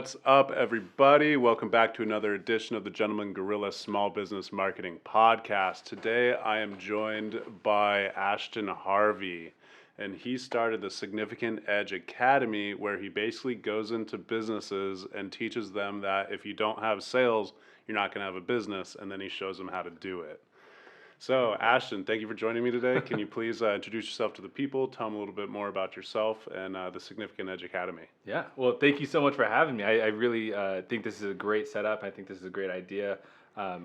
What's up, everybody? Welcome back to another edition of the Gentleman Gorilla Small Business Marketing Podcast. Today, I am joined by Ashton Harvey, and he started the Significant Edge Academy, where he basically goes into businesses and teaches them that if you don't have sales, you're not going to have a business, and then he shows them how to do it. So, Ashton, thank you for joining me today. Can you please introduce yourself to the people, tell them a little bit more about yourself and the Significant Edge Academy? Yeah, well, thank you so much for having me. I really think this is a great setup. I think this is a great idea. I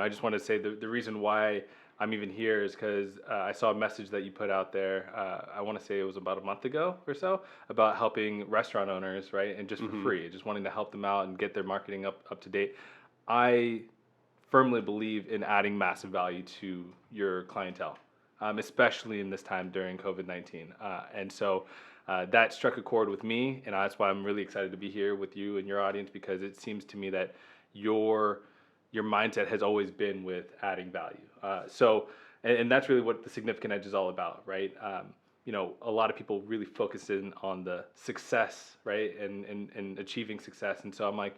just want to say the reason why I'm even here is because I saw a message that you put out there. I want to say it was about a month ago or so about helping restaurant owners, right? And just for free, just wanting to help them out and get their marketing up to date. I firmly believe in adding massive value to your clientele, especially in this time during COVID-19. And so that struck a chord with me, and that's why I'm really excited to be here with you and your audience, because it seems to me that your mindset has always been with adding value. And that's really what the Significant Edge is all about, right? A lot of people really focus in on the success, right, and achieving success. And so I'm like,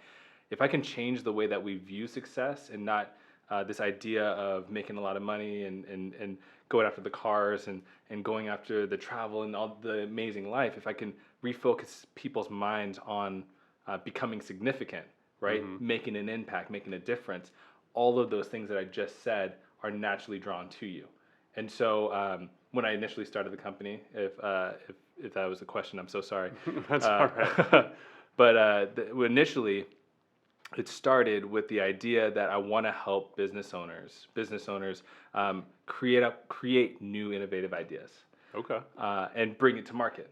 if I can change the way that we view success and not this idea of making a lot of money and going after the cars and going after the travel and all the amazing life, if I can refocus people's minds on becoming significant, right? Making an impact, making a difference, all of those things that I just said are naturally drawn to you. And so when I initially started the company, if that was the question, I'm so sorry. That's all right. But initially, it started with the idea that I want to help business owners create new innovative ideas. Okay. And bring it to market.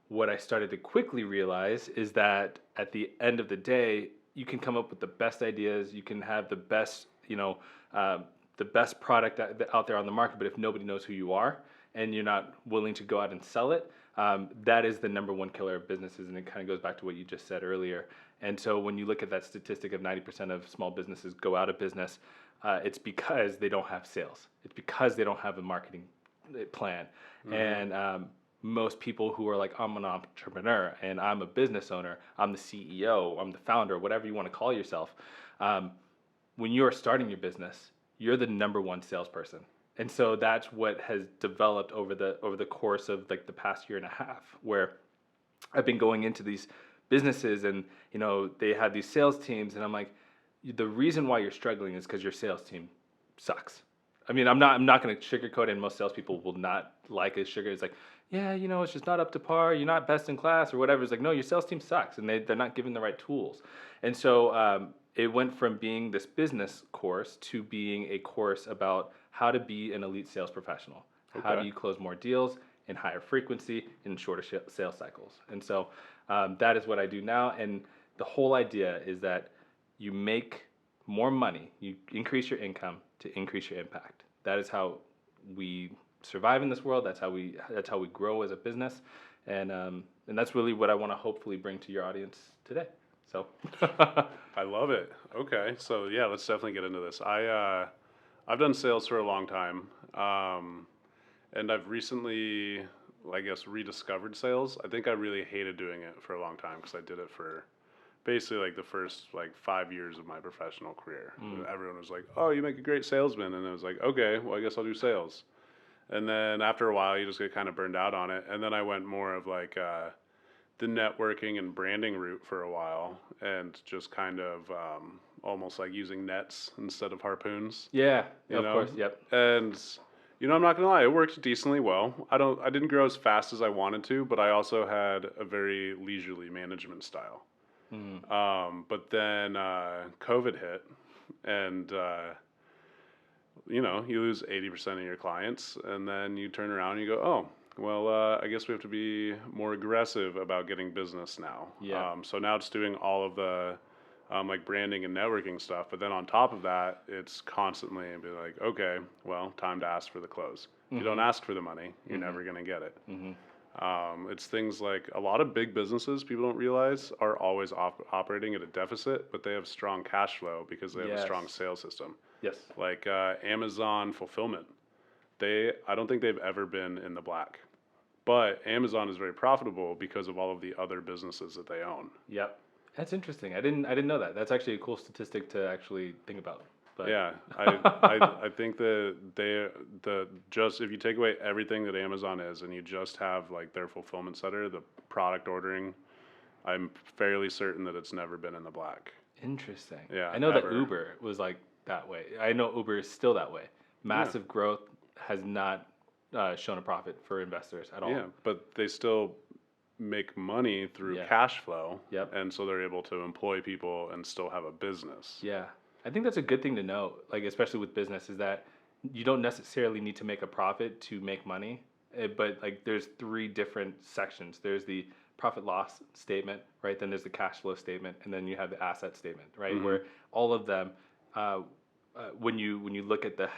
What I started to quickly realize is that at the end of the day, you can come up with the best ideas, you can have the best, the best product out there on the market, but if nobody knows who you are and you're not willing to go out and sell it, that is the number one killer of businesses, and it kind of goes back to what you just said earlier. And so when you look at that statistic of 90% of small businesses go out of business, it's because they don't have sales. It's because they don't have a marketing plan. And most people who are like, I'm an entrepreneur and I'm a business owner, I'm the CEO, I'm the founder, whatever you want to call yourself. When you're starting your business, you're the number one salesperson. And so that's what has developed over the course of like the past year and a half, where I've been going into these businesses and they have these sales teams, and I'm like, the reason why you're struggling is because your sales team sucks. I mean, I'm not going to sugarcoat it, and most salespeople will not like a sugar. It's like, yeah, it's just not up to par. You're not best in class or whatever. It's like, no, your sales team sucks, and they're not given the right tools. And so it went from being this business course to being a course about how to be an elite sales professional. Okay. How do you close more deals in higher frequency in shorter sales cycles? And so that is what I do now. And the whole idea is that you make more money, you increase your income to increase your impact. That is how we survive in this world. That's how we grow as a business. And that's really what I want to hopefully bring to your audience today. So I love it. Okay, so yeah, let's definitely get into this. I've done sales for a long time, and I've recently, I guess, rediscovered sales. I think I really hated doing it for a long time because I did it for basically like the first 5 years of my professional career. Everyone was like, "Oh, you make a great salesman," and I was like, "Okay, well, I guess I'll do sales." And then after a while, you just get kind of burned out on it. And then I went more of the networking and branding route for a while, and just kind of almost like using nets instead of harpoons. Yeah, of course, yep. And I'm not gonna lie, it worked decently well. I didn't grow as fast as I wanted to, but I also had a very leisurely management style. But then COVID hit, and you lose 80% of your clients, and then you turn around and you go, oh, well, I guess we have to be more aggressive about getting business now. Yeah. So now it's doing all of the branding and networking stuff, but then on top of that, it's constantly be like, okay, well, time to ask for the close. If you don't ask for the money, you're never going to get it. It's things like a lot of big businesses, people don't realize, are always operating at a deficit, but they have strong cash flow because they have a strong sales system. Yes. Like Amazon fulfillment. I don't think they've ever been in the black. But Amazon is very profitable because of all of the other businesses that they own. Yep. That's interesting. I didn't know that. That's actually a cool statistic to actually think about. But Yeah, I think that the just if you take away everything that Amazon is and you just have like their fulfillment center, the product ordering, I'm fairly certain that it's never been in the black. interesting. Yeah, I know that ever. Uber was like that way. I know Uber is still that way. Yeah, Massive growth has not shown a profit for investors at all. yeah, but they still make money through Yeah. cash flow, Yep. and so they're able to employ people and still have a business. Yeah. I think that's a good thing to know, like especially with business, is that you don't necessarily need to make a profit to make money. But like there's three different sections. There's the profit loss statement, right? Then there's the cash flow statement, and then you have the asset statement, right? Hmm. Where all of them, uh, when you look at the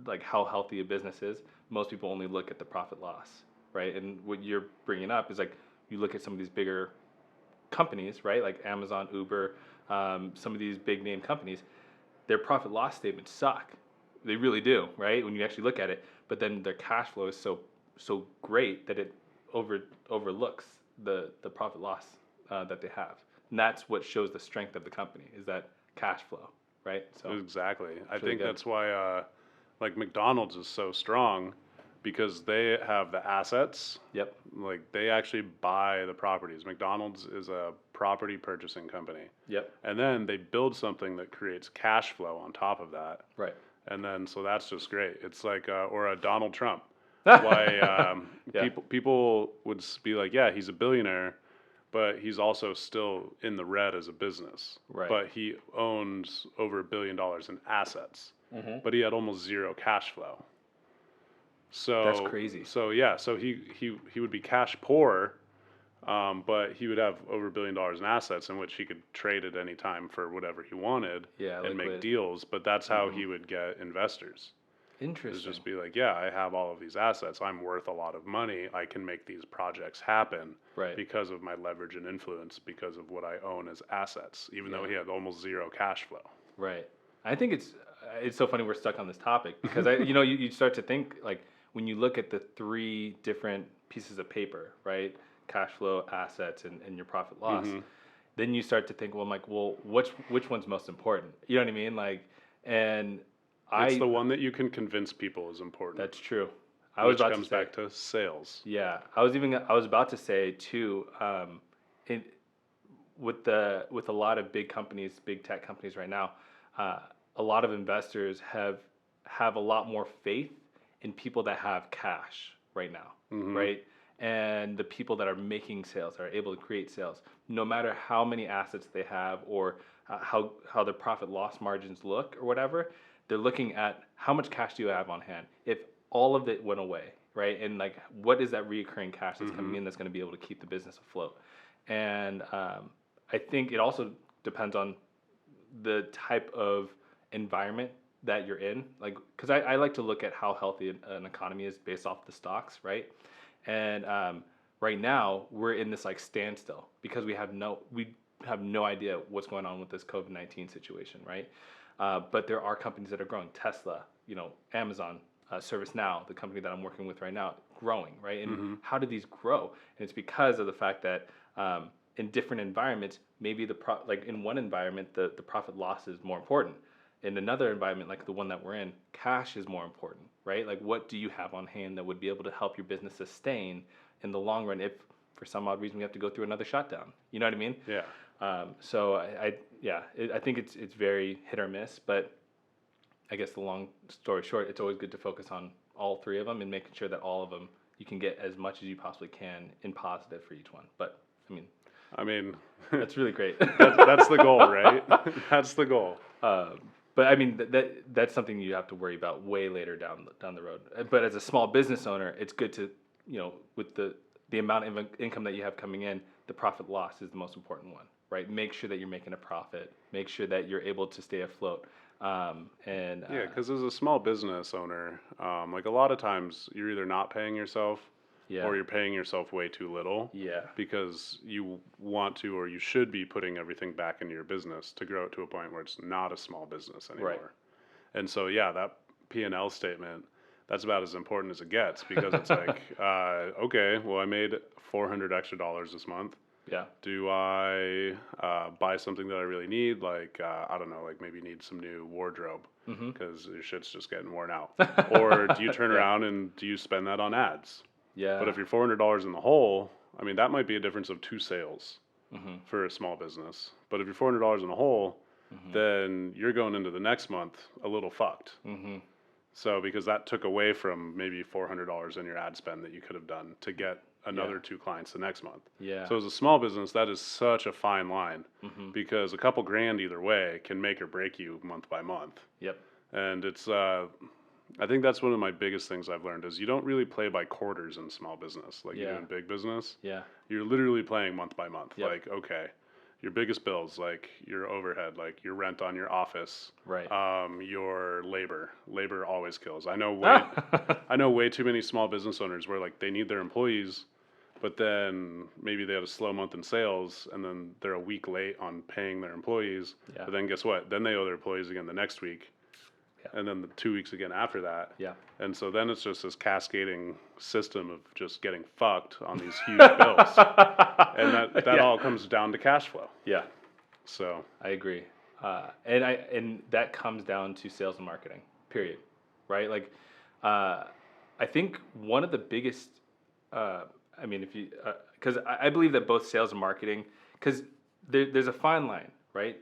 like how healthy a business is, most people only look at the profit loss, right? And what you're bringing up is like you look at some of these bigger companies, right? Like Amazon, Uber, some of these big name companies, their profit loss statements suck. They really do, right? When you actually look at it, but then their cash flow is so great that it overlooks the profit loss that they have, and that's what shows the strength of the company is that cash flow, right? So Exactly. I it's really think good. that's why like McDonald's is so strong because they have the assets. Yep. Like they actually buy the properties. McDonald's is a property purchasing company. Yep. And then they build something that creates cash flow on top of that. Right. And then so that's just great. It's like or a Donald Trump. Why Yeah. people would be like, yeah, he's a billionaire, but he's also still in the red as a business. Right. But he owns over $1 billion in assets, Mm-hmm. but he had almost zero cash flow. That's So crazy. so yeah, so he would be cash poor, but he would have over $1 billion in assets in which he could trade at any time for whatever he wanted Yeah. and make Liquid. deals. But that's how Mm-hmm. he would get investors. Is Interesting. just be like, yeah, I have all of these assets. I'm worth a lot of money. I can make these projects happen Right. because of my leverage and influence, because of what I own as assets, even though Yeah. he had almost zero cash flow. Right. I think it's so funny we're stuck on this topic because you start to think like when you look at the three different pieces of paper, right? Cash flow, assets, and your profit loss. Hmm. Then you start to think, well, I'm like, well, which one's most important? You know what I mean? Like, and It's I the one that you can convince people is important, that's true. I was which about to comes say, back to sales. yeah, I was about to say too, in with a lot of big companies, big tech companies right now, uh, a lot of investors have a lot more faith in people that have cash right now, Hmm. right? And the people that are making sales, that are able to create sales, no matter how many assets they have or how their profit loss margins look or whatever, they're looking at how much cash do you have on hand. If all of it went away, right? And like, what is that recurring cash that's coming Hmm. in that's going to be able to keep the business afloat? And I think it also depends on the type of environment that you're in. Like, because I like to look at how healthy an economy is based off the stocks, right? And right now we're in this like standstill because we have no idea what's going on with this COVID-19 situation, right? But there are companies that are growing. Tesla, Amazon, ServiceNow, the company that I'm working with right now, growing, right? And Hmm. how do these grow? And it's because of the fact that in different environments, maybe like in one environment, the profit loss is more important. In another environment, like the one that we're in, cash is more important, right? Like what do you have on hand that would be able to help your business sustain in the long run if for some odd reason we have to go through another shutdown? You know what I mean? Yeah. So I think it's very hit or miss, but I guess the long story short, it's always good to focus on all three of them and making sure that all of them you can get as much as you possibly can in positive for each one. But I mean, I mean, that's really great. that's the goal, right? That's the goal. Uh, but I mean that's something you have to worry about way later down the road. But as a small business owner, it's good to with the amount of income that you have coming in, the profit loss is the most important one, right? Make sure that you're making a profit. Make sure that you're able to stay afloat. And Yeah, because as a small business owner, like a lot of times you're either not paying yourself yeah, or you're paying yourself way too little yeah, because you want to or you should be putting everything back into your business to grow it to a point where it's not a small business anymore. right. And so, yeah, that P&L statement, that's about as important as it gets because it's like, okay, well, I made $400 extra this month. Yeah. Do I buy something that I really need? Like, I don't know, like maybe need some new wardrobe because your shit's just getting worn out. Or do you turn Yeah. around and do you spend that on ads? Yeah. But if you're $400 in the hole, I mean, that might be a difference of 2 sales Mm-hmm. for a small business. But if you're $400 in the hole, Mm-hmm. then you're going into the next month a little fucked. Mm-hmm. So because that took away from maybe $400 in your ad spend that you could have done to get another 2 clients the next month. Yeah. So as a small business, that is such a fine line Mm-hmm. because a couple grand either way can make or break you month by month. Yep. And it's I think that's one of my biggest things I've learned is you don't really play by quarters in small business like you do in big business. Yeah. You're literally playing month by month. Yep. Like, okay, your biggest bills, like your overhead, like your rent on your office, Right. your labor. Labor always kills. I know way too many small business owners where like they need their employees, but then maybe they had a slow month in sales and then they're a week late on paying their employees. Yeah. But then guess what? Then they owe their employees again the next week. Yeah. And then the 2 weeks again after that. Yeah. And so then it's just this cascading system of just getting fucked on these huge bills. And that all comes down to cash flow. Yeah. So I agree. And that comes down to sales and marketing, period. Right? Like, I think one of the biggest, I mean, if you, because I believe that both sales and marketing, because there's a fine line, right,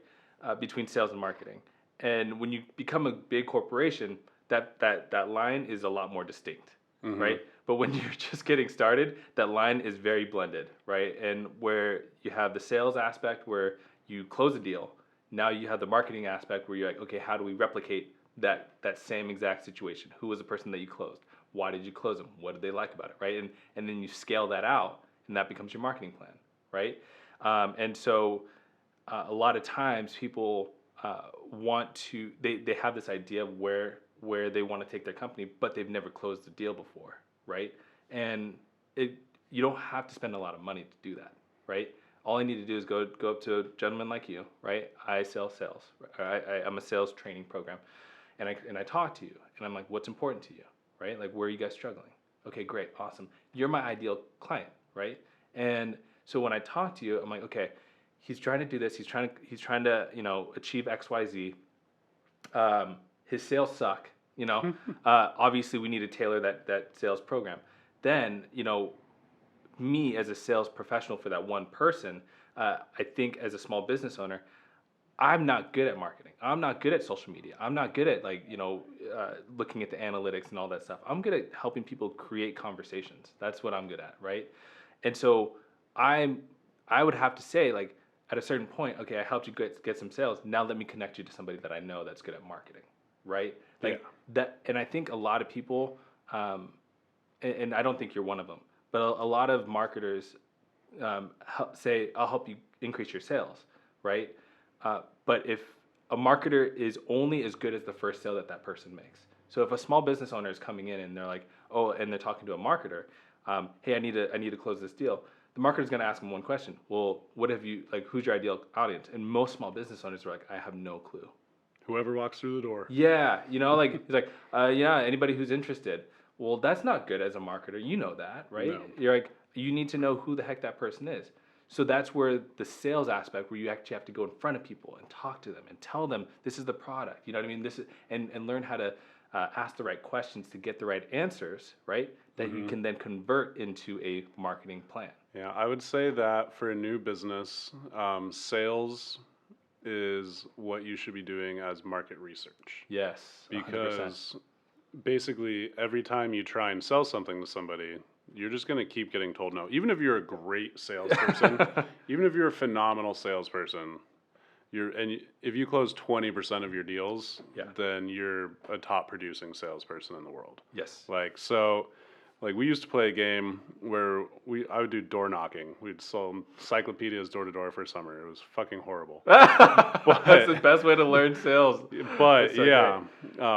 between sales and marketing. And when you become a big corporation, that line is a lot more distinct, right? But when you're just getting started, that line is very blended, right? And where you have the sales aspect where you close a deal, now you have the marketing aspect where you're like, okay, how do we replicate that same exact situation? Who was the person that you closed? Why did you close them? What did they like about it, right? And then you scale that out, and that becomes your marketing plan, right? And so a lot of times people want to they have this idea of where they want to take their company, but they've never closed a deal before, right? And you don't have to spend a lot of money to do that, right? All I need to do is go up to a gentleman like you, right? I sell sales. I'm a sales training program, and I talk to you, and I'm like, what's important to you, right? Like, where are you guys struggling? Okay, great, awesome. You're my ideal client, right? And so when I talk to you, I'm like, okay, he's trying to do this. He's trying to achieve X, Y, Z. His sales suck. Obviously we need to tailor that sales program. Then me as a sales professional for that one person, I think as a small business owner, I'm not good at marketing. I'm not good at social media. I'm not good at looking at the analytics and all that stuff. I'm good at helping people create conversations. That's what I'm good at, right? And so I would have to say, like, at a certain point, okay, I helped you get some sales. Now let me connect you to somebody that I know that's good at marketing, right? Like that. And I think a lot of people, and I don't think you're one of them, but a lot of marketers say, I'll help you increase your sales, right? But if a marketer is only as good as the first sale that person makes. So if a small business owner is coming in and they're like, oh, and they're talking to a marketer, hey, I need to close this deal. The marketer's going to ask them one question. Well, who's your ideal audience? And most small business owners are like, I have no clue. whoever walks through the door. Yeah, he's like, yeah, anybody who's interested. Well, that's not good as a marketer. You know that, right? No. You're like, you need to know who the heck that person is. So that's where the sales aspect, where you actually have to go in front of people and talk to them and tell them this is the product. You know what I mean? This is and learn how to ask the right questions to get the right answers, right? That you can then convert into a marketing plan. Yeah, I would say that for a new business, sales is what you should be doing as market research. Yes, 100%. Because basically every time you try and sell something to somebody, you're just going to keep getting told no. Even if you're a great salesperson, even if you're a phenomenal salesperson, if you close 20% of your deals, then you're a top producing salesperson in the world. Yes. Like we used to play a game where I would do door knocking. We'd sell encyclopedias door to door for summer. It was fucking horrible. That's the best way to learn sales. But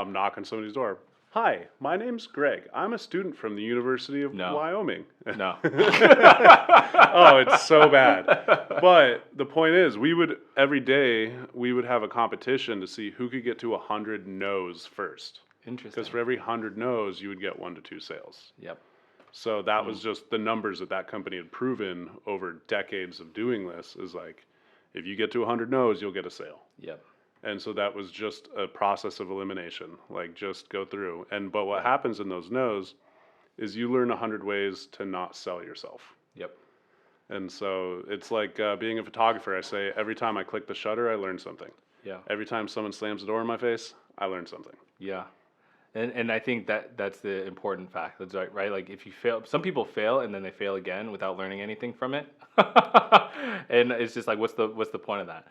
knock on somebody's door. Hi, my name's Greg. I'm a student from the University of Wyoming. No. Oh, it's so bad. But the point is, every day we would have a competition to see who could get to 100 no's first. Interesting. Because for every 100 no's, you would get 1 to 2 sales. Yep. So that was just the numbers that that company had proven over decades of doing this is like, if you get to 100 no's, you'll get a sale. Yep. And so that was just a process of elimination, like just go through. But what Yeah. happens in those no's is you learn 100 ways to not sell yourself. Yep. And so it's like being a photographer. I say every time I click the shutter, I learn something. Yeah. Every time someone slams the door in my face, I learn something. Yeah. And I think that's the important fact. That's right. Like if you fail, some people fail and then they fail again without learning anything from it. And it's just like, what's the point of that?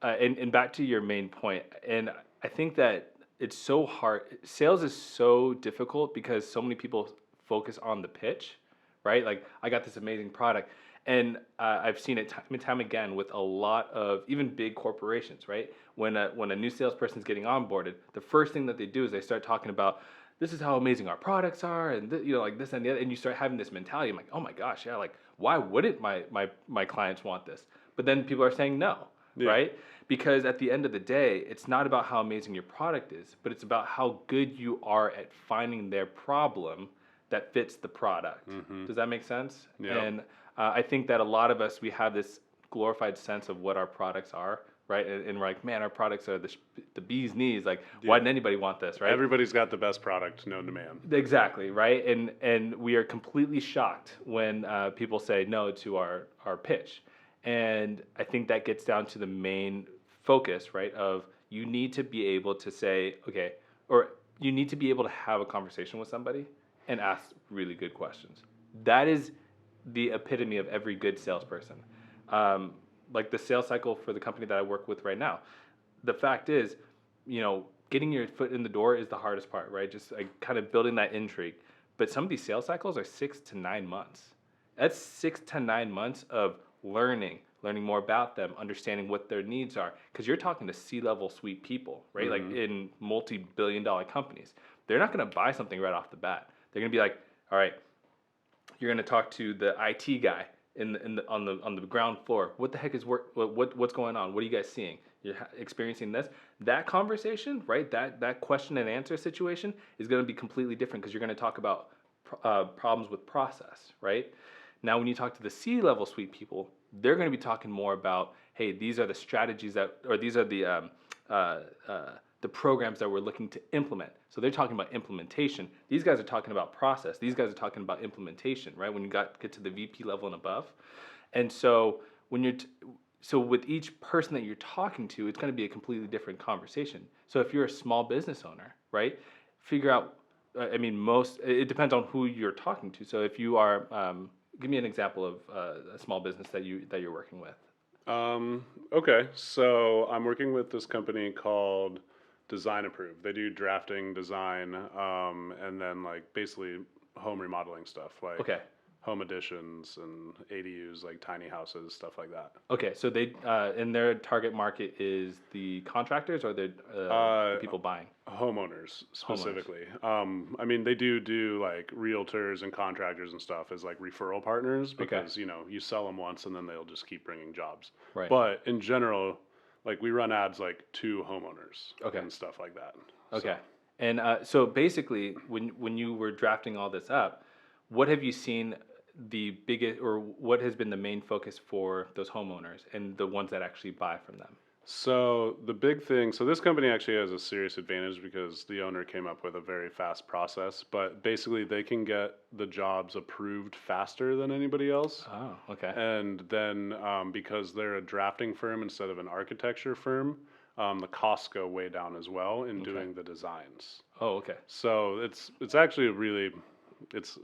And back to your main point, and I think that it's so hard. Sales is so difficult because so many people focus on the pitch, right? Like I got this amazing product, and I've seen it time and time again with a lot of even big corporations, right? When a new salesperson's getting onboarded, the first thing that they do is they start talking about this is how amazing our products are, and like this and the other, and you start having this mentality. I'm like, oh my gosh, yeah, like why wouldn't my clients want this? But then people are saying no. Yeah. Right? Because at the end of the day, it's not about how amazing your product is, but it's about how good you are at finding their problem that fits the product. Does that make sense? Yeah. And I think that a lot of us, we have this glorified sense of what our products are, right? And we're like, man, our products are the bee's knees. Like, why didn't anybody want this, right? Everybody's got the best product known to man. Exactly, right? And we are completely shocked when people say no to our pitch. And I think that gets down to the main focus, right? Of you need to be able to say, okay, or you need to be able to have a conversation with somebody and ask really good questions. That is the epitome of every good salesperson. Like the sales cycle for the company that I work with right now. The fact is, getting your foot in the door is the hardest part, right? Just like kind of building that intrigue. But some of these sales cycles are 6 to 9 months. That's 6 to 9 months of learning more about them, understanding what their needs are. Because you're talking to C-level suite people, right? Like in multi-billion-dollar companies. They're not going to buy something right off the bat. They're going to be like, all right, you're going to talk to the IT guy on the ground floor. What the heck is what's going on? What are you guys seeing? You're experiencing this. That conversation, right? That question and answer situation is going to be completely different because you're going to talk about problems with process, right? Now, when you talk to the C-level suite people, they're going to be talking more about, hey, these are the strategies these are the programs that we're looking to implement. So they're talking about implementation. These guys are talking about process. These guys are talking about implementation, right? When you get to the VP level and above. And so so with each person that you're talking to, it's going to be a completely different conversation. So if you're a small business owner, right, figure out. It depends on who you're talking to. So if you are, give me an example of a small business that you're working with. Okay, so I'm working with this company called Design Approved. They do drafting, design, and then like basically home remodeling stuff, like Okay. home additions and ADUs, like tiny houses, stuff like that. Okay, so they and their target market is the contractors or the people buying? Homeowners specifically. They do like realtors and contractors and stuff as like referral partners because, you sell them once and then they'll just keep bringing jobs. Right. But in general, like we run ads like to homeowners and stuff like that. Okay. And so basically, when you were drafting all this up, what have you seen the biggest, or what has been the main focus for those homeowners and the ones that actually buy from them? So the big thing, so this company actually has a serious advantage because the owner came up with a very fast process, but basically they can get the jobs approved faster than anybody else. Oh, okay. And then because they're a drafting firm instead of an architecture firm, the costs go way down as well in doing the designs. Oh, okay. So it's actually it's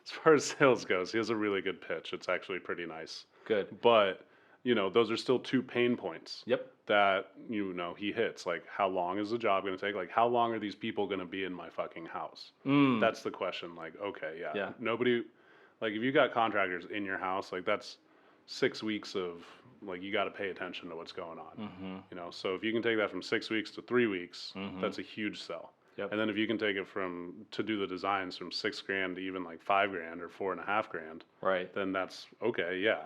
as far as sales goes, he has a really good pitch. It's actually pretty nice. Good. But those are still two pain points. Yep. That he hits. Like, how long is the job going to take? Like, how long are these people going to be in my fucking house? That's the question. Like, okay, yeah. Nobody, like, if you got contractors in your house, like that's 6 weeks of like you got to pay attention to what's going on. So if you can take that from 6 weeks to 3 weeks, that's a huge sell. Yep. And then if you can take it to do the designs from $6,000 to even like $5,000 or $4,500, right? then that's okay. Yeah,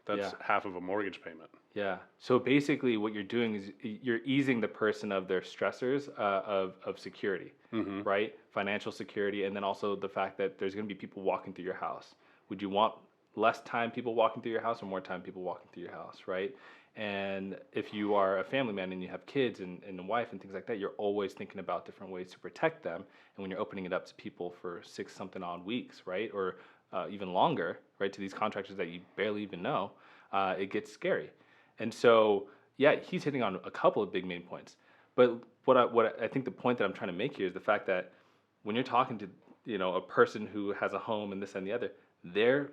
that's half of a mortgage payment. Yeah. So basically, what you're doing is you're easing the person of their stressors of security, Mm-hmm. right? Financial security, and then also the fact that there's going to be people walking through your house. Would you want less time people walking through your house or more time people walking through your house, right? And if you are a family man and you have kids and a wife and things like that, you're always thinking about different ways to protect them. And when you're opening it up to people for 6 something odd weeks, right, or even longer, right, to these contractors that you barely even know, it gets scary. And so, yeah, he's hitting on a couple of big main points. But what I think the point that I'm trying to make here is the fact that when you're talking to a person who has a home and this and the other, they're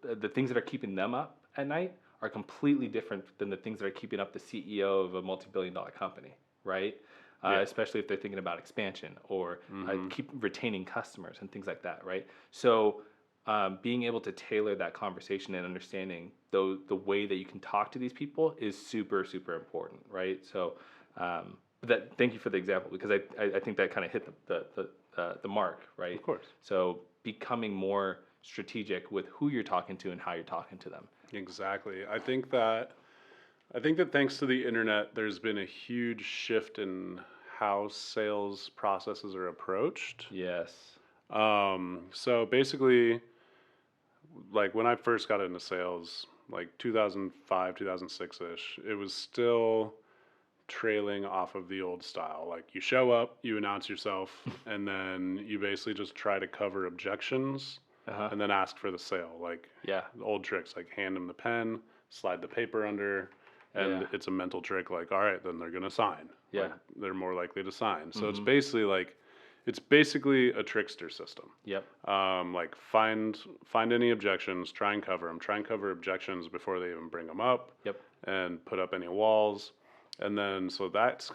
the things that are keeping them up at night are completely different than the things that are keeping up the CEO of a multi-billion-dollar company, right? Yeah. Especially if they're thinking about expansion or Mm-hmm. keep retaining customers and things like that, right? So being able to tailor that conversation and understanding the way that you can talk to these people is super super important, right? So that thank you for the example because I think that kind of hit the mark, right? Of course. So becoming more strategic with who you're talking to and how you're talking to them. Exactly. I think that thanks to the internet, there's been a huge shift in how sales processes are approached. Yes. So basically, like when I first got into sales, like 2005, 2006 ish, it was still trailing off of the old style. Like you show up, you announce yourself, and then you basically just try to cover objections Uh-huh. and then ask for the sale. Like Yeah. the old tricks, like hand them the pen, slide the paper under, Yeah. and it's a mental trick. Like, all right, then they're gonna sign. Yeah. Like they're more likely to sign. So Mm-hmm. it's basically a trickster system. Yep. Like find any objections, try and cover them, try and cover objections before they even bring them up, Yep. and put up any walls, and then so that's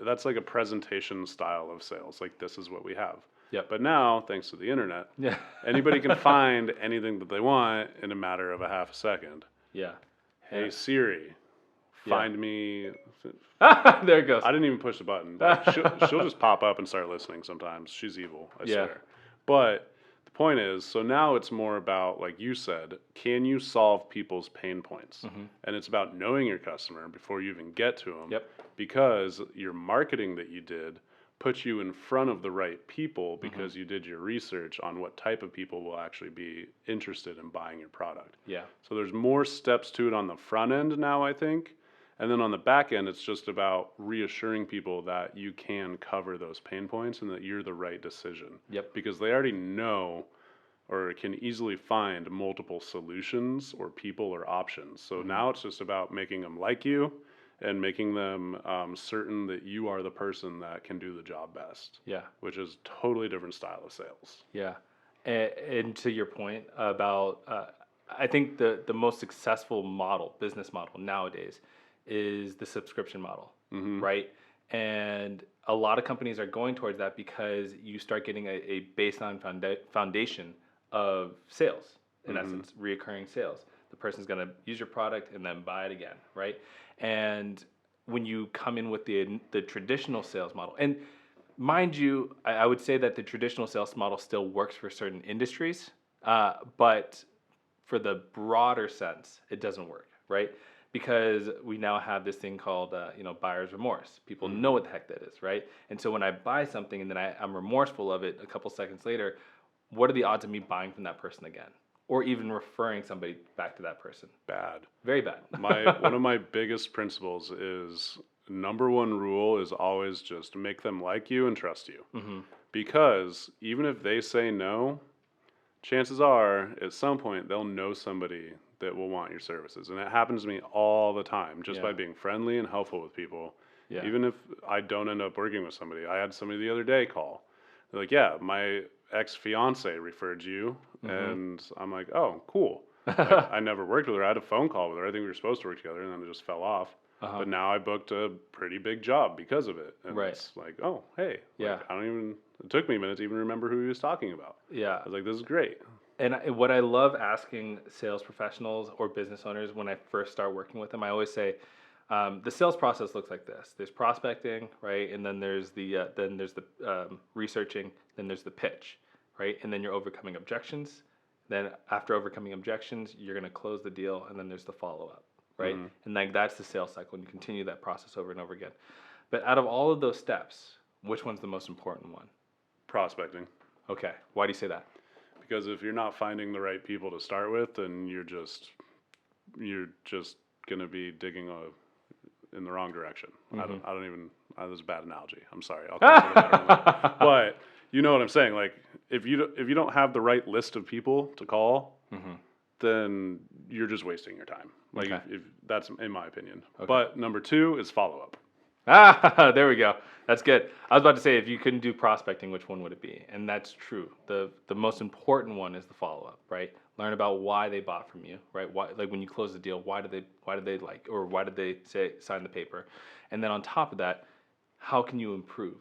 that's like a presentation style of sales. Like this is what we have. Yep. But now, thanks to the internet, Yeah. anybody can find anything that they want in a matter of a half a second. Yeah. Hey Yeah. Siri, Yeah. find me. There it goes. I didn't even push the button. Like she'll just pop up and start listening sometimes. She's evil, I Yeah. swear. But the point is, so now it's more about, like you said, can you solve people's pain points? Mm-hmm. And it's about knowing your customer before you even get to them. Yep. Because your marketing that you did puts you in front of the right people Mm-hmm. because you did your research on what type of people will actually be interested in buying your product. Yeah. So there's more steps to it on the front end now, I think. And then on the back end, it's just about reassuring people that you can cover those pain points and that you're the right decision. Yep. Because they already know or can easily find multiple solutions or people or options. So Mm-hmm. now it's just about making them like you and making them certain that you are the person that can do the job best, Yeah. which is totally different style of sales. Yeah. And to your point about, I think the most successful business model nowadays is the subscription model, Mm-hmm. right? And a lot of companies are going towards that because you start getting a baseline foundation of sales, in Mm-hmm. essence, reoccurring sales. The person's going to use your product and then buy it again, right? And when you come in with the traditional sales model, and mind you, I would say that the traditional sales model still works for certain industries, but for the broader sense, it doesn't work, right? Because we now have this thing called, buyer's remorse. People Mm-hmm. know what the heck that is, right? And so when I buy something and then I'm remorseful of it a couple seconds later, what are the odds of me buying from that person again? Or even referring somebody back to that person? Bad. Very bad. One of my biggest principles is number one rule is always just make them like you and trust you. Mm-hmm. Because even if they say no, chances are at some point they'll know somebody that will want your services. And it happens to me all the time just Yeah. by being friendly and helpful with people. Yeah. Even if I don't end up working with somebody. I had somebody the other day call. They're like, yeah, my ex-fiance referred you. Mm-hmm. And I'm like, oh, cool. Like, I never worked with her. I had a phone call with her. I think we were supposed to work together, and then it just fell off. Uh-huh. But now I booked a pretty big job because of it. And Right. it's like, oh, hey. Yeah. Like, it took me a minute to even remember who he was talking about. Yeah. I was like, this is great. And what I love asking sales professionals or business owners when I first start working with them, I always say, the sales process looks like this. There's prospecting, right, and then there's the researching, then there's the pitch, right, and then you're overcoming objections. Then after overcoming objections, you're going to close the deal, and then there's the follow up, right? And like that's the sales cycle, and you continue that process over and over again. But out of all of those steps, which one's the most important one? Prospecting. Okay, why do you say that? Because if you're not finding the right people to start with, then you're just gonna be digging in the wrong direction. I don't even. That was a bad analogy. I'm sorry. I'll come up with a better one. But you know what I'm saying. Like if you don't have the right list of people to call, then you're just wasting your time. Like Okay. if that's in my opinion. Okay. But number 2 is follow up. There we go. That's good. I was about to say, if you couldn't do prospecting, which one would it be? And that's true. The most important one is the follow up, right? Learn about why they bought from you, right? Why, like when you close the deal, why did they like, or why did they sign the paper? And then on top of that, how can you improve,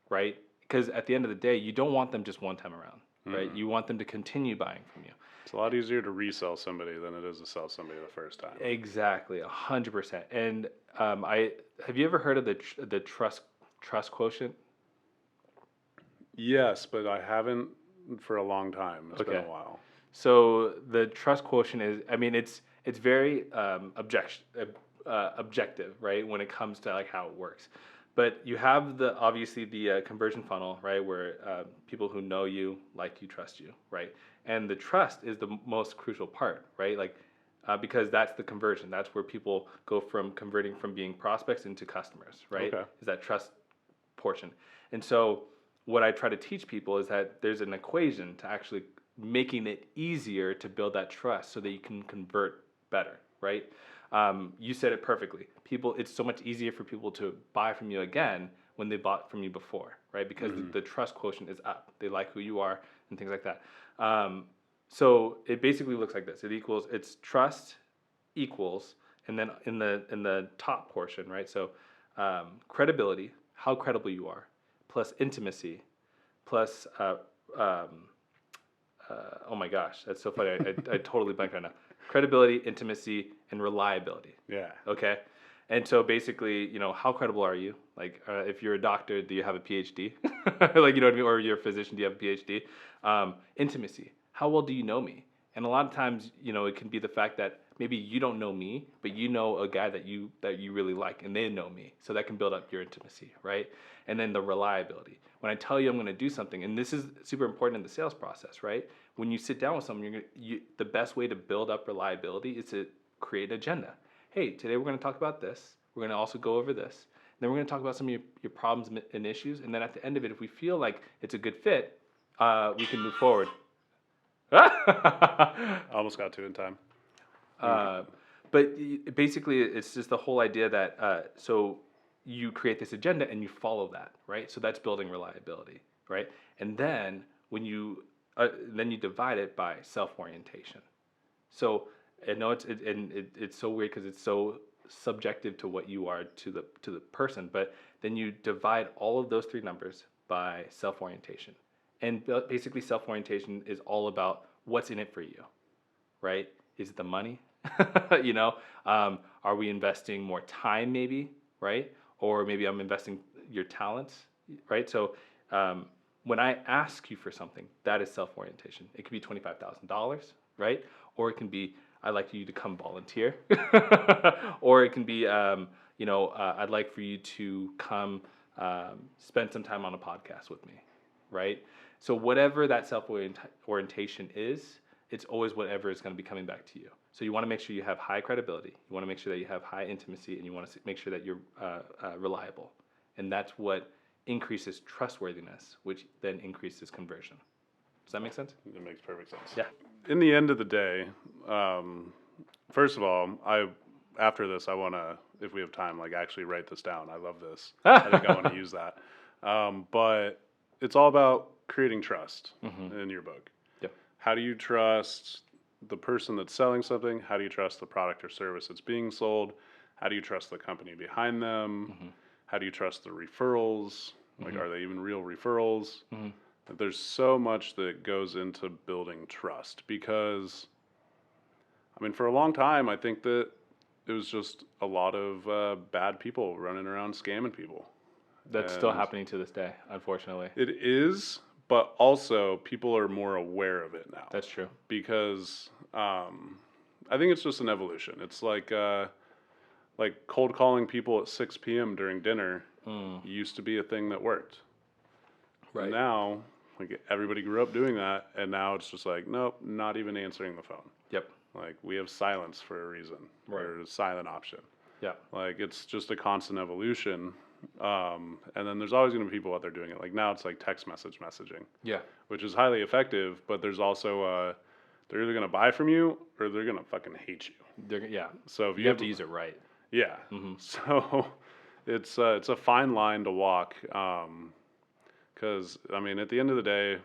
right? Because at the end of the day, you don't want them just one time around, right? You want them to continue buying from you. It's a lot easier to resell somebody than it is to sell somebody the first time. Exactly, 100%. And have you ever heard of the trust quotient? Yes, but I haven't for a long time. It's been Okay. a while. So the trust quotient is, I mean, it's very objective, right? When it comes to like how it works. But you have obviously the conversion funnel, right? Where people who know you, like you, trust you, right? And the trust is the most crucial part, right? Like because that's the conversion. That's where people go from converting from being prospects into customers, right? Okay. Is that trust portion. And so what I try to teach people is that there's an equation to actually making it easier to build that trust so that you can convert better, right? You said it perfectly. It's so much easier for people to buy from you again when they bought from you before, right? Because the trust quotient is up. They like who you are and things like that. So it basically looks like this. It's trust equals, and then in the top portion, right? So credibility, how credible you are, plus intimacy, plus oh my gosh, that's so funny. I totally blanked right now. Credibility, intimacy, and reliability. Yeah. Okay. And so basically, how credible are you? Like, if you're a doctor, do you have a PhD? Like, you know what I mean? Or you're a physician, do you have a PhD? Intimacy. How well do you know me? And a lot of times, it can be the fact that maybe you don't know me, but you know a guy that you really like, and they know me. So that can build up your intimacy, right? And then the reliability. When I tell you I'm going to do something, and this is super important in the sales process, right? When you sit down with someone, the best way to build up reliability is to create an agenda. Hey, today we're going to talk about this. We're going to also go over this. And then we're going to talk about some of your problems and issues. And then at the end of it, if we feel like it's a good fit, we can move forward. I almost got to in time. But basically, it's just the whole idea that so you create this agenda and you follow that, right? So that's building reliability, right? And then when you divide it by self-orientation. So I know it's so weird because it's so subjective to what you are to the person, but then you divide all of those 3 numbers by self-orientation. And basically self-orientation is all about what's in it for you, right? Is it the money? Are we investing more time maybe, right? Or maybe I'm investing your talents, right? So when I ask you for something, that is self-orientation. It could be $25,000, right? Or it can be, I'd like you to come volunteer. Or it can be, I'd like for you to come spend some time on a podcast with me, right? So whatever that self-orientation is, it's always whatever is going to be coming back to you. So you want to make sure you have high credibility. You want to make sure that you have high intimacy, and you want to make sure that you're reliable. And that's what increases trustworthiness, which then increases conversion. Does that make sense? It makes perfect sense. Yeah. In the end of the day, first of all, after this, I want to, if we have time, like actually write this down. I love this. I think I want to use that. But it's all about creating trust in your book. Yep. How do you trust the person that's selling something? How do you trust the product or service that's being sold? How do you trust the company behind them? How do you trust the referrals? Like, are they even real referrals? There's so much that goes into building trust because, I mean, for a long time, I think that it was just a lot of bad people running around scamming people. That's still happening to this day, unfortunately. It is, but also people are more aware of it now. That's true. Because I think it's just an evolution. It's like like cold calling people at 6 p.m. during dinner used to be a thing that worked. Right. And now, like everybody grew up doing that, and now it's just like, nope, not even answering the phone. Yep. Like we have silence for a reason, or a silent option. Yeah. Like it's just a constant evolution. And then there's always going to be people out there doing it. Like now it's like text messaging, Yeah. which is highly effective, but there's also they're either going to buy from you or they're going to fucking hate you. Yeah. So if You have to use it right. yeah. So it's a fine line to walk. Because I mean, at the end of the day,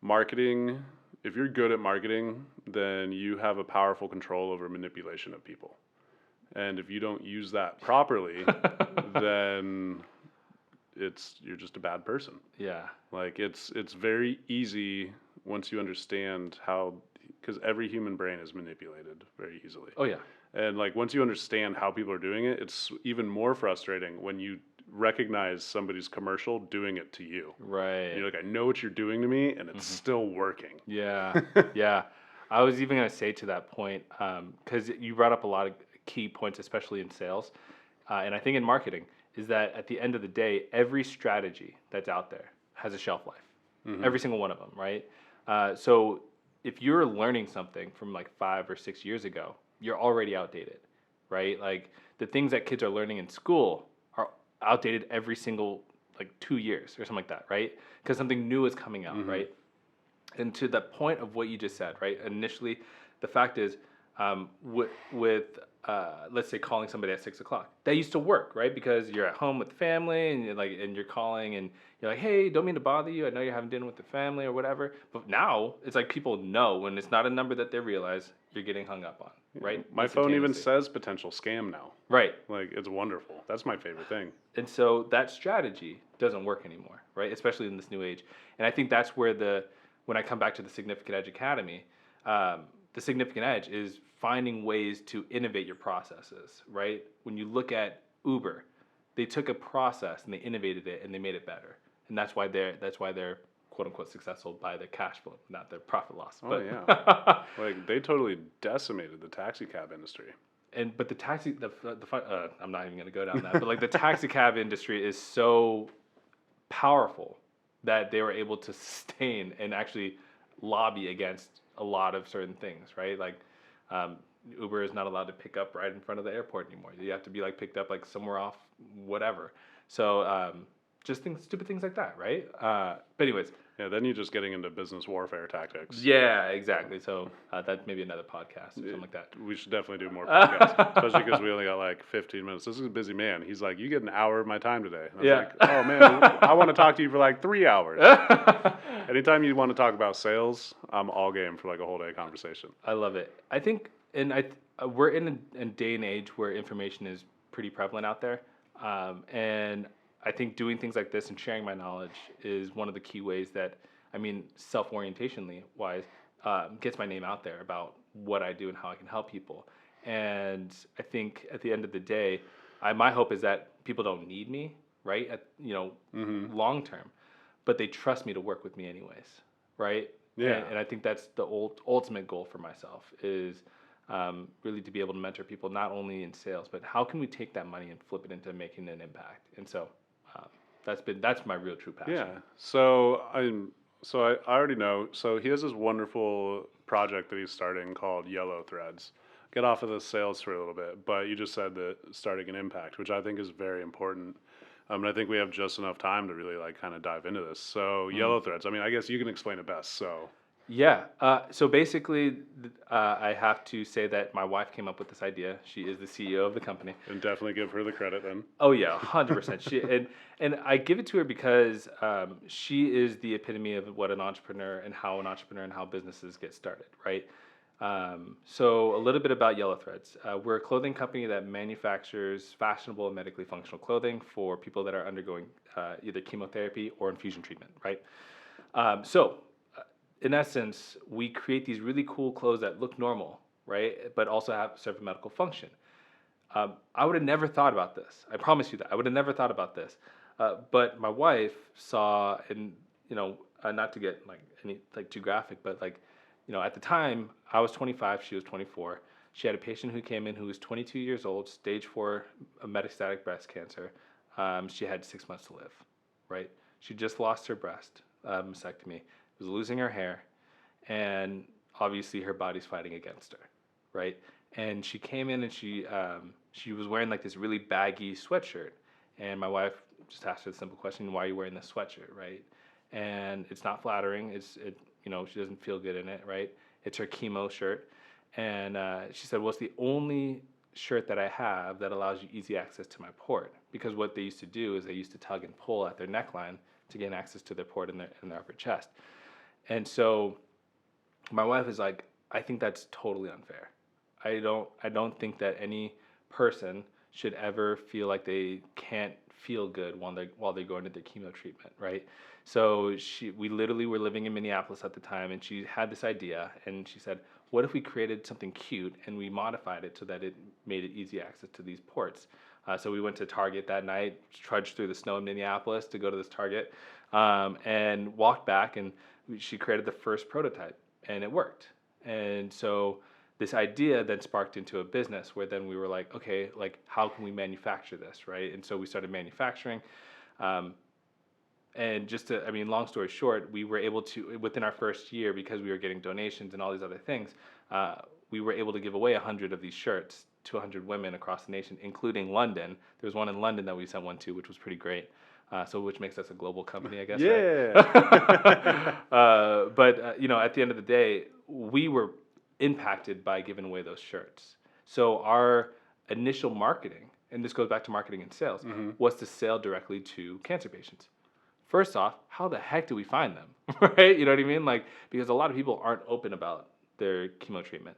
marketing. If you're good at marketing, then you have a powerful control over manipulation of people. And if you don't use that properly, then you're just a bad person. Yeah. Like it's very easy once you understand how, because every human brain is manipulated very easily. Oh yeah. And like once you understand how people are doing it, it's even more frustrating when you recognize somebody's commercial doing it to you. Right. And you're like, I know what you're doing to me, and it's still working. Yeah. Yeah. I was even going to say to that point, because you brought up a lot of key points, especially in sales, and I think in marketing, is that at the end of the day, every strategy that's out there has a shelf life. Every single one of them, right? So if you're learning something from like 5 or 6 years ago, you're already outdated, right? Like the things that kids are learning in school are outdated every single like 2 years or something like that, right? Because something new is coming out, right? And to the point of what you just said, right? Initially, the fact is, with let's say calling somebody at 6 o'clock, that used to work, right? Because you're at home with the family and you're calling and you're like, hey, don't mean to bother you. I know you're having dinner with the family or whatever. But now it's like people know when it's not a number that they realize you're getting hung up on, right? My phone even says potential scam now. Right. Like it's wonderful. That's my favorite thing. And so that strategy doesn't work anymore, right? Especially in this new age. And I think that's where when I come back to the Significant Edge Academy, the Significant Edge is finding ways to innovate your processes, right? When you look at Uber, they took a process and they innovated it and they made it better. And that's why they're quote unquote successful by their cash flow, not their profit loss. Oh But, yeah. Like they totally decimated the taxi cab industry. but the taxi, I'm not even going to go down that, but like the taxi cab industry is so powerful that they were able to sustain and actually lobby against a lot of certain things, right? Like Uber is not allowed to pick up right in front of the airport anymore. You have to be like picked up like somewhere off, whatever. So just stupid things like that, right? But anyways. Yeah, then you're just getting into business warfare tactics. Yeah, exactly. So that's maybe another podcast or something like that. We should definitely do more podcasts, especially because we only got like 15 minutes. This is a busy man. He's like, you get an hour of my time today. And I was like, oh man, I want to talk to you for like 3 hours. Anytime you want to talk about sales, I'm all game for like a whole day conversation. I love it. I think, and we're in a day and age where information is pretty prevalent out there, and I think doing things like this and sharing my knowledge is one of the key ways that, I mean, self-orientationally wise, gets my name out there about what I do and how I can help people. And I think at the end of the day, my hope is that people don't need me, right? Long term, but they trust me to work with me anyways, right? Yeah. And I think that's the ultimate goal for myself is really to be able to mentor people not only in sales, but how can we take that money and flip it into making an impact? And so that's my real true passion. Yeah. So I already know. So he has this wonderful project that he's starting called Yellow Threads. Get off of the sales for a little bit, but you just said that starting an impact, which I think is very important. And I think we have just enough time to really like kind of dive into this. So Yellow Threads. I mean, I guess you can explain it best. So. Yeah. So basically, I have to say that my wife came up with this idea. She is the CEO of the company. And definitely give her the credit then. Oh yeah, 100%. She and I give it to her because she is the epitome of what an entrepreneur and how businesses get started, right? So a little bit about Yellow Threads. We're a clothing company that manufactures fashionable and medically functional clothing for people that are undergoing either chemotherapy or infusion treatment, right? In essence, we create these really cool clothes that look normal, right? But also serve a medical function. I would have never thought about this. I promise you that. I would have never thought about this. But my wife saw, and not to get like too graphic, but like, at the time I was 25, she was 24. She had a patient who came in who was 22 years old, stage 4 metastatic breast cancer. She had 6 months to live, right? She just lost her breast, mastectomy, was losing her hair, and obviously her body's fighting against her, right? And she came in and she was wearing like this really baggy sweatshirt, and my wife just asked her the simple question, "Why are you wearing this sweatshirt?" Right? And it's not flattering. She doesn't feel good in it, right? It's her chemo shirt, and she said, "Well, it's the only shirt that I have that allows you easy access to my port, because what they used to do is they used to tug and pull at their neckline to gain access to their port in their upper chest." And so my wife is like, "I think that's totally unfair. I don't think that any person should ever feel like they can't feel good while they're going to their chemo treatment, right?" So we literally were living in Minneapolis at the time, and she had this idea, and she said, "What if we created something cute and we modified it so that it made it easy access to these ports?" So we went to Target that night, trudged through the snow in Minneapolis to go to this Target, and walked back, and she created the first prototype, and it worked. And so this idea then sparked into a business where then we were like, okay, like how can we manufacture this, right? And so we started manufacturing. And long story short, we were able to, within our first year, because we were getting donations and all these other things, we were able to give away 100 of these shirts to 100 women across the nation, including London. There was one in London that we sent one to, which was pretty great. Which makes us a global company, I guess. Yeah. Right? At the end of the day, we were impacted by giving away those shirts. So our initial marketing, and this goes back to marketing and sales, was to sell directly to cancer patients. First off, how the heck do we find them, right? You know what I mean? Like, because a lot of people aren't open about their chemo treatment.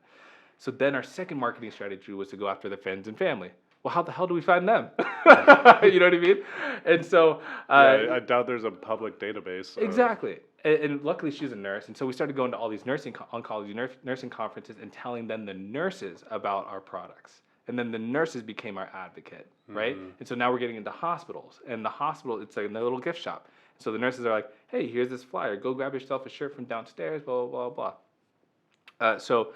So then our second marketing strategy was to go after their friends and family. Well, how the hell do we find them? You know what I mean? And so I doubt there's a public database. Exactly. And luckily she's a nurse, and so we started going to all these oncology nursing conferences and telling them, the nurses, about our products. And then the nurses became our advocate, right? And so now we're getting into hospitals, and the hospital, it's like a little gift shop. So the nurses are like, "Hey, here's this flyer. Go grab yourself a shirt from downstairs, blah, blah, blah, blah." So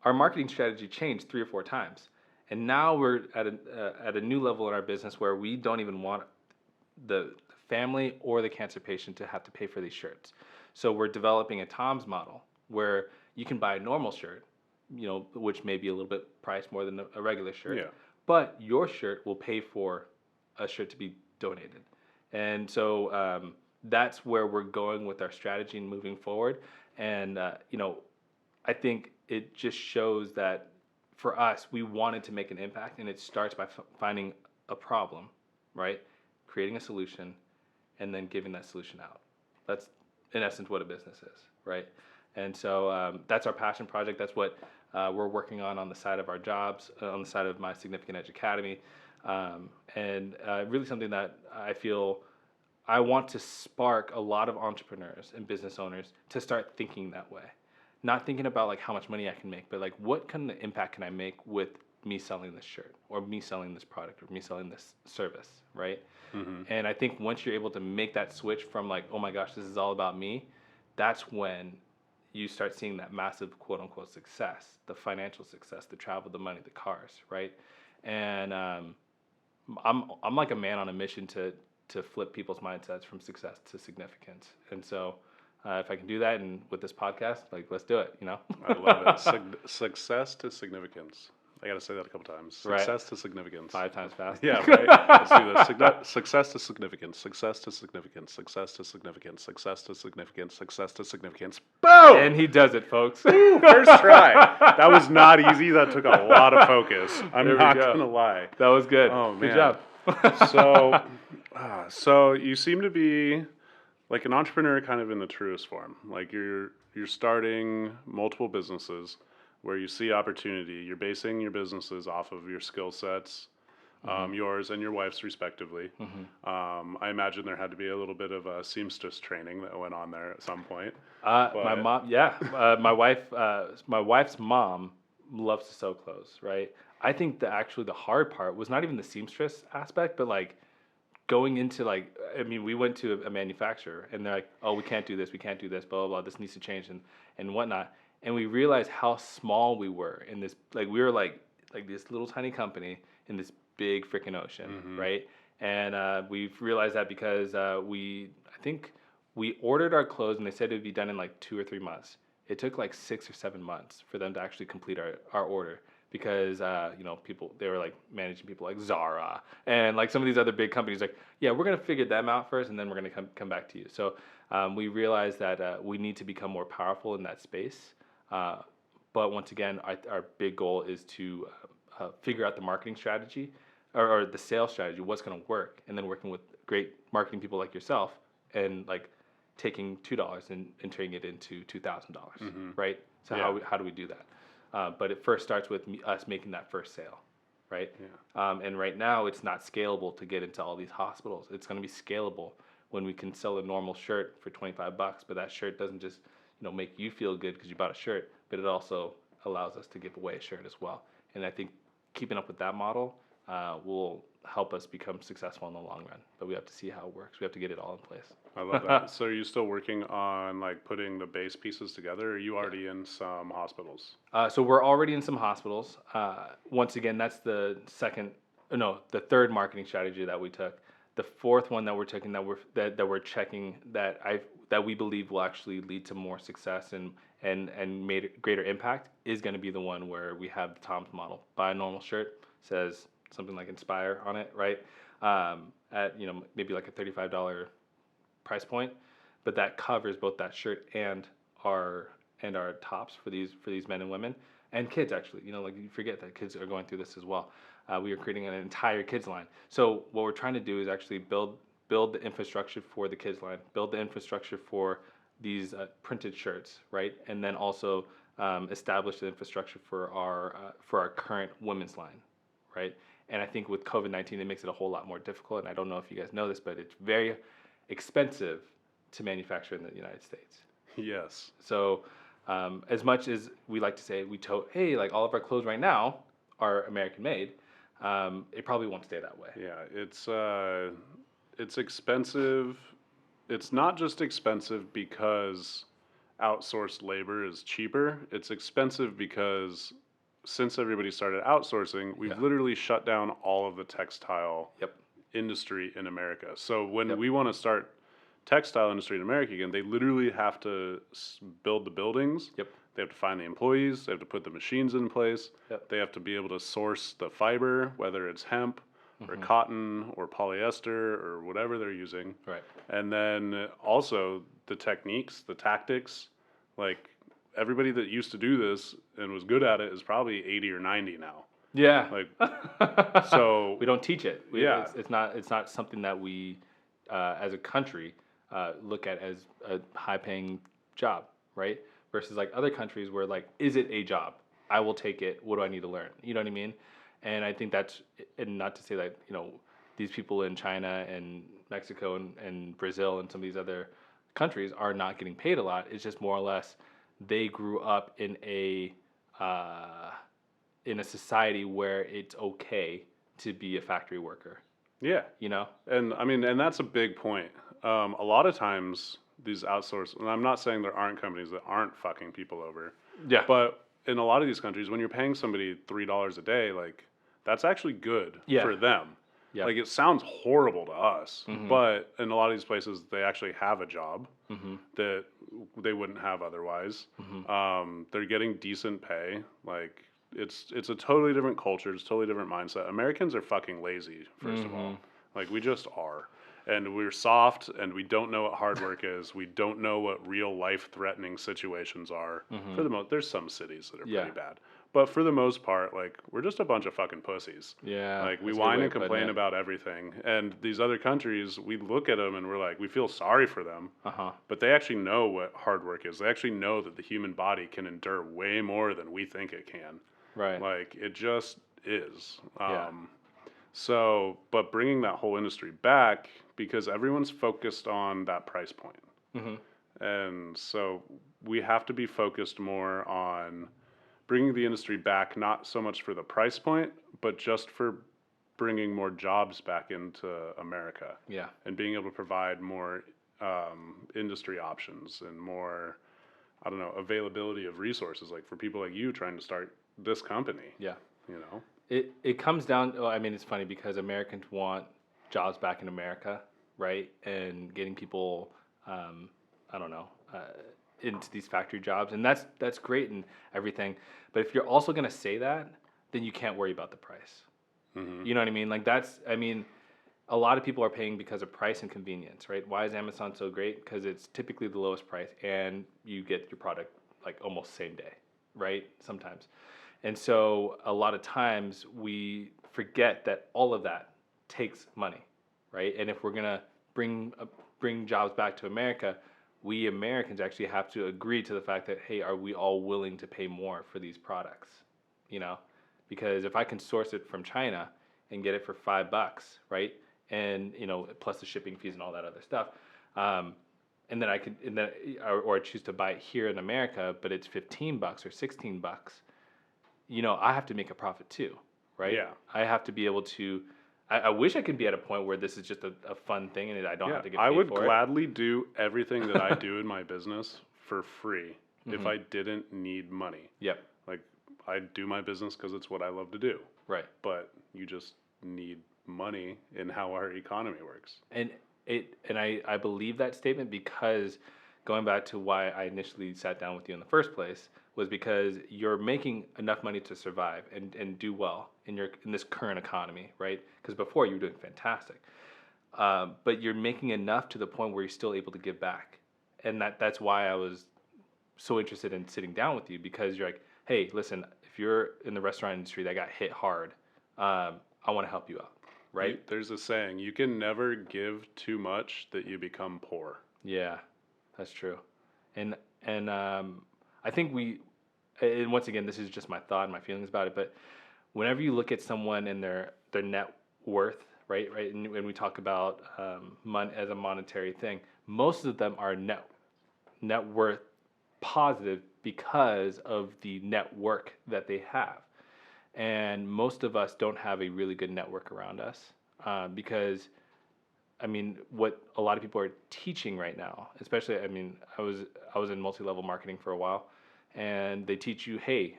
our marketing strategy changed 3 or 4 times. And now we're at a new level in our business where we don't even want the family or the cancer patient to have to pay for these shirts. So we're developing a Tom's model where you can buy a normal shirt, which may be a little bit priced more than a regular shirt, but your shirt will pay for a shirt to be donated. And so that's where we're going with our strategy and moving forward. And, I think it just shows that for us, we wanted to make an impact, and it starts by finding a problem, right? Creating a solution, and then giving that solution out. That's, in essence, what a business is, right? And so that's our passion project. That's what we're working on the side of our jobs, on the side of My Significant Edge Academy. And really something that I feel I want to spark a lot of entrepreneurs and business owners to start thinking that way. Not thinking about like how much money I can make, but like what kind of impact can I make with me selling this shirt, or me selling this product, or me selling this service, right? And I think once you're able to make that switch from like, oh my gosh, this is all about me, that's when you start seeing that massive quote unquote success, the financial success, the travel, the money, the cars, right? And I'm like a man on a mission to flip people's mindsets from success to significance. And so if I can do that, and with this podcast, like, let's do it, I love it. Success to significance. I got to say that a couple times. Success Right. to significance. 5 times fast. Yeah, right. Let's do this. Success to significance. Success to significance. Success to significance. Success to significance. Success to significance. Boom! And he does it, folks. First try. That was not easy. That took a lot of focus. I'm not going to lie. That was good. Oh, Good man. job. So you seem to be like an entrepreneur kind of in the truest form. Like you're starting multiple businesses where you see opportunity. You're basing your businesses off of your skill sets, yours and your wife's respectively. I imagine there had to be a little bit of a seamstress training that went on there at some point. My mom, my wife's mom loves to sew clothes, right? I think the hard part was not even the seamstress aspect, but like going into we went to a manufacturer, and they're like, "Oh, we can't do this, blah, blah, blah, this needs to change," and whatnot. and we realized how small we were in this. Like we were like this little tiny company in this big freaking ocean, right? And we've realized that because I think we ordered our clothes and they said it would be done in like 2 or 3 months. It took like 6 or 7 months for them to actually complete our order because people they were like managing people like Zara and like some of these other big companies like yeah, we're gonna figure them out first and then we're gonna come back to you. So we realized that we need to become more powerful in that space. Uh, but once again, our big goal is to figure out the marketing strategy or the sales strategy, what's going to work, and then working with great marketing people like yourself and like taking $2 and turning it into $2,000, right? So Yeah. how do we do that? But it first starts with us making that first sale, right? And right now it's not scalable to get into all these hospitals. It's going to be scalable when we can sell a normal shirt for $25, but that shirt doesn't just make you feel good because you bought a shirt, but it also allows us to give away a shirt as well. And I think keeping up with that model will help us become successful in the long run. But we have to see how it works. We have to get it all in place. I love that. So are you still working on like putting the base pieces together? Or are you already in some hospitals? So we're already in some hospitals. Once again, that's the third marketing strategy that we took. The fourth one that we're taking that we're checking that we believe will actually lead to more success and made greater impact is going to be the one where we have the Tom's model. Buy a normal shirt, says something like Inspire on it, right? At maybe like a $35 price point, but that covers both that shirt and our tops for these men and women and kids actually. Like you forget that kids are going through this as well. We are creating an entire kids line. So what we're trying to do is actually build the infrastructure for the kids line, build the infrastructure for these printed shirts, right? And then also establish the infrastructure for our current women's line, right? And I think with COVID-19, it makes it a whole lot more difficult. And I don't know if you guys know this, but it's very expensive to manufacture in the United States. Yes. So as much as we like to say hey, like all of our clothes right now are American made, it probably won't stay that way. Yeah, it's expensive. It's not just expensive because outsourced labor is cheaper. It's expensive because since everybody started outsourcing, we've literally shut down all of the textile industry in America. So when we want to start textile industry in America again, they literally have to build the buildings. They have to find the employees. They have to put the machines in place. They have to be able to source the fiber, whether it's hemp or cotton or polyester or whatever they're using. Right. And then also the techniques, the tactics, like everybody that used to do this and was good at it is probably 80 or 90 now. Yeah. Like, so we don't teach it. Yeah. It's not something that we, as a country, look at as a high-paying job, right? Versus like other countries where like, is it a job? I will take it. What do I need to learn? You know what I mean? And I think that's, and not to say that, these people in China and Mexico and Brazil and some of these other countries are not getting paid a lot. It's just more or less they grew up in a society where it's okay to be a factory worker. Yeah. And I mean, and that's a big point. A lot of times these outsource, and I'm not saying there aren't companies that aren't fucking people over. Yeah. But in a lot of these countries, when you're paying somebody $3 a day, like that's actually good for them. Yeah. Like it sounds horrible to us, but in a lot of these places, they actually have a job that they wouldn't have otherwise. They're getting decent pay. Like it's a totally different culture. It's a totally different mindset. Americans are fucking lazy, first of all. Like we just are. And we're soft and we don't know what hard work is. We don't know what real life threatening situations are. For the most, there's some cities that are pretty bad. But for the most part, like we're just a bunch of fucking pussies. Yeah. Like we whine and complain about everything. And these other countries, we look at them and we're like, we feel sorry for them. But they actually know what hard work is. They actually know that the human body can endure way more than we think it can. Right. Like it just is. So, but bringing that whole industry back because everyone's focused on that price point. And so we have to be focused more on bringing the industry back, not so much for the price point, but just for bringing more jobs back into America. And being able to provide more industry options and more I don't know, availability of resources, like for people like you trying to start this company, Yeah. you know? It comes down. Well, I mean, it's funny because Americans want jobs back in America, right? And getting people, I don't know, into these factory jobs, and that's great and everything. But if you're also gonna say that, then you can't worry about the price. Hmm. You know what I mean? Like I mean, a lot of people are paying because of price and convenience, right? Why is Amazon so great? Because it's typically the lowest price, and you get your product like almost same day, right? Sometimes. And so a lot of times we forget that all of that takes money, right? And if we're gonna bring bring jobs back to America, we Americans actually have to agree to the fact that, hey, are we all willing to pay more for these products? You know, because if I can source it from China and get it for $5, right, and plus the shipping fees and all that other stuff, and then or I choose to buy it here in America, but it's $15 or $16. I have to make a profit too, right? Yeah. I have to be able to. I wish I could be at a point where this is just a fun thing and I don't Yeah. have to get I paid would for it. gladly do everything that I do in my business for free if Mhm. I didn't need money. Yep. Like, I do my business because it's what I love to do, Right. but you just need money in how our economy works. And I believe that statement because going back to why I initially sat down with you in the first place was because you're making enough money to survive and do well in this current economy, right? Because before you were doing fantastic, but you're making enough to the point where you're still able to give back, and that's why I was so interested in sitting down with you because you're like, hey, listen, if you're in the restaurant industry that got hit hard, I want to help you out, right? There's a saying, you can never give too much that you become poor. Yeah, that's true. And I think and once again, this is just my thought and my feelings about it, but whenever you look at someone and their net worth, right, and when we talk about as a monetary thing, most of them are net worth positive because of the network that they have. And most of us don't have a really good network around us because I mean, what a lot of people are teaching right now, especially, I mean, I was in multi-level marketing for a while, and they teach you, hey,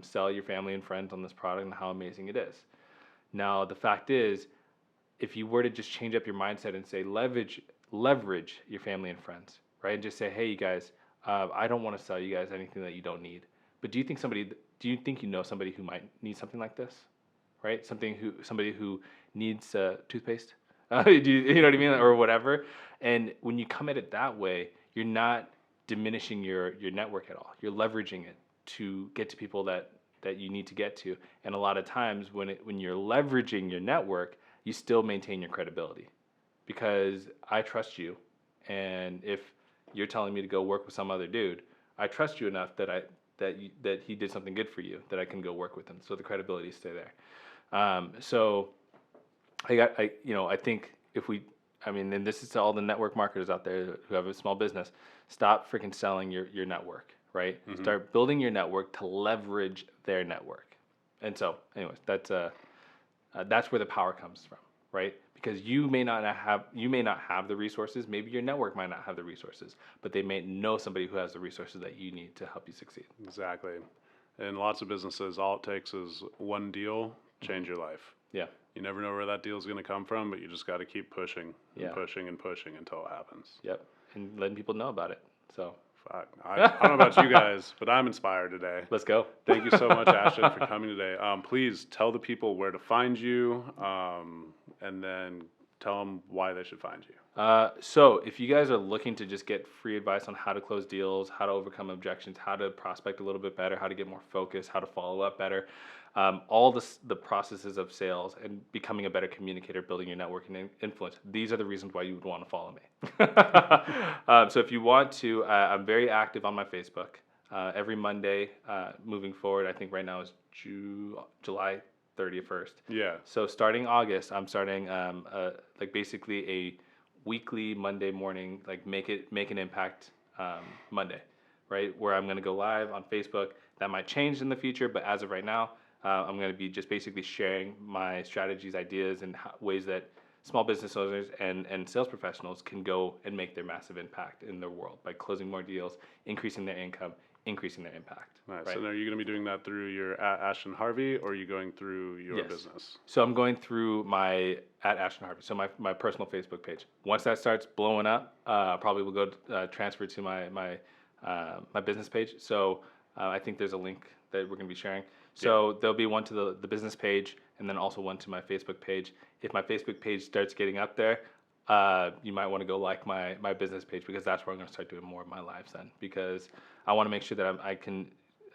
sell your family and friends on this product and how amazing it is. Now, the fact is, if you were to just change up your mindset and say leverage your family and friends, right, and just say, hey, you guys, I don't want to sell you guys anything that you don't need, but do you think you know somebody who might need something like this, right? Somebody who needs toothpaste. You know what I mean, or whatever. And when you come at it that way, you're not diminishing your network at all. You're leveraging it to get to people that you need to get to. And a lot of times, when you're leveraging your network, you still maintain your credibility, because I trust you, and if you're telling me to go work with some other dude, I trust you enough that he did something good for you, that I can go work with him. So the credibility stay there. So I think and this is to all the network marketers out there who have a small business, stop freaking selling your network, right? Mm-hmm. Start building your network to leverage their network. And so, anyways, that's where the power comes from, right? Because you may not have the resources, maybe your network might not have the resources, but they may know somebody who has the resources that you need to help you succeed. Exactly. In lots of businesses, all it takes is one deal, change your life. Yeah. You never know where that deal is going to come from, but you just got to keep pushing and Yeah. pushing and pushing until it happens. Yep. And letting people know about it. So I don't know about you guys, but I'm inspired today. Let's go. Thank you so much, Ashton, for coming today. Please tell the people where to find you, and then tell them why they should find you. So if you guys are looking to just get free advice on how to close deals, how to overcome objections, how to prospect a little bit better, how to get more focused, how to follow up better, all the processes of sales and becoming a better communicator, building your network and influence, these are the reasons why you would want to follow me. So if you want to, I'm very active on my Facebook. Every Monday moving forward, I think right now is July 31st. Yeah. So starting August, I'm starting basically a weekly Monday morning, make an impact Monday, right? Where I'm going to go live on Facebook. That might change in the future, but as of right now, I'm going to be just basically sharing my strategies, ideas, and ways that small business owners and sales professionals can go and make their massive impact in their world by closing more deals, increasing their income, increasing their impact. Nice. Right? And are you going to be doing that through your Ashton Harvey, or are you going through your Yes. business? So I'm going through my at Ashton Harvey, so my personal Facebook page. Once that starts blowing up, probably will go transfer to my business page. So I think there's a link that we're going to be sharing. So there'll be one to the business page, and then also one to my Facebook page. If my Facebook page starts getting up there, you might want to go like my business page, because that's where I'm going to start doing more of my lives then, because I want to make sure that I can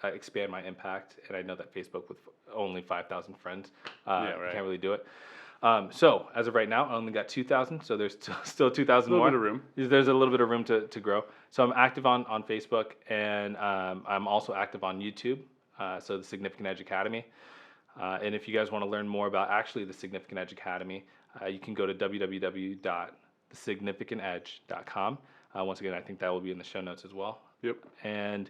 expand my impact, and I know that Facebook with only 5,000 friends, Yeah, right. can't really do it. So as of right now, I only got 2,000, so there's still 2,000 A little more. bit of room. There's a little bit of room to grow. So I'm active on Facebook, and I'm also active on YouTube, so the Significant Edge Academy. And if you guys want to learn more about actually the Significant Edge Academy, you can go to www.thesignificantedge.com. Once again, I think that will be in the show notes as well. Yep. And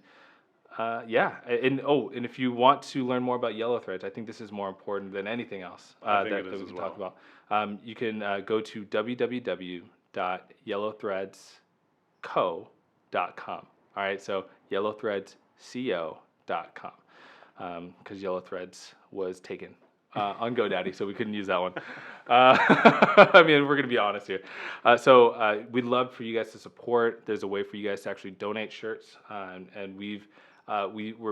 and if you want to learn more about yellow threads, I think this is more important than anything else I think that it is we as can well. talk about. You can go to www.yellowthreadsco.com. All right, so yellowthreadsco.com, because Yellow Threads was taken on GoDaddy, so we couldn't use that one. I mean, we're going to be honest here. So we'd love for you guys to support. There's a way for you guys to actually donate shirts, and we're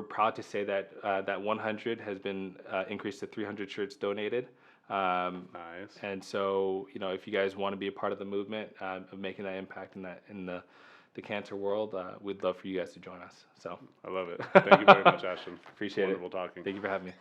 proud to say that that 100 has been increased to 300 shirts donated. Nice. And so, if you guys want to be a part of the movement of making that impact in the cancer world, we'd love for you guys to join us. So I love it. Thank you very much, Ashton. appreciate Wonderful talking. Thank you for having me.